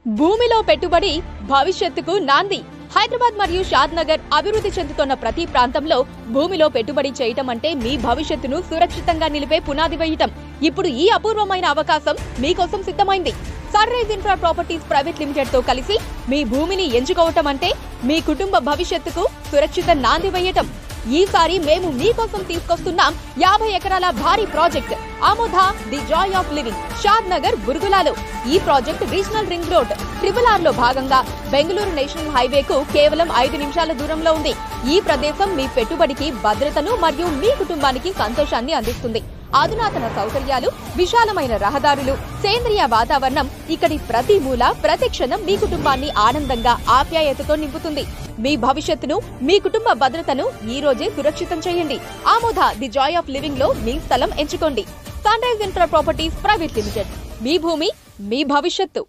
భూమిలో పెట్టుబడి భవిష్యత్తుకు నాంది. హైదరాబాద్ మరియు షాద్ నగర్ అభివృద్ధి చెందుతున్న ప్రతి ప్రాంతంలో భూమిలో పెట్టుబడి చేయటం అంటే మీ భవిష్యత్తును సురక్షితంగా నిలిపే పునాది వేయటం. ఇప్పుడు ఈ అపూర్వమైన అవకాశం మీకోసం సిద్ధమైంది. Sun rise infra properties private Limited తో కలిసి మీ భూమిని ఎంచుకోవటం అంటే మీ కుటుంబ భవిష్యత్తుకు సురక్షిత నాంది వేయటం. ఈసారి మేము మీకోసం తీసుకొస్తున్నాం 50 ఎకరాల భారీ ప్రాజెక్ట్ ఆమోద ది జాయ్ ఆఫ్ లివింగ్ షాద్ నగర్ బుర్గులాలో. ఈ project regional ring road RRR లో భాగంగా బెంగళూరు నేషనల్ హైవేకు కేవలం 5 నిమిషాల దూరంలో ఉంది. ఈ ప్రదేశం మీ పెట్టుబడికి భద్రతను మరియు మీ కుటుంబానికి సంతోషాన్ని అందిస్తుంది. అధునాతన సౌకర్యాలు, విశాలమైన రహదారులు, సేంద్రియ వాతావరణం ఇక్కడి ప్రతి మూల ప్రతి క్షణం మీ కుటుంబాన్ని ఆనందంగా ఆప్యాయతతో నింపుతుంది. మీ భవిష్యత్తును, మీ కుటుంబ భద్రతను ఈ రోజే సురక్షితం చేయండి. ఆమోద ది జాయ్ ఆఫ్ లివింగ్ లో మీ స్థలం ఎంచుకోండి. Sun rise infra properties private limited. మీ భూమి, మీ భవిష్యత్తు.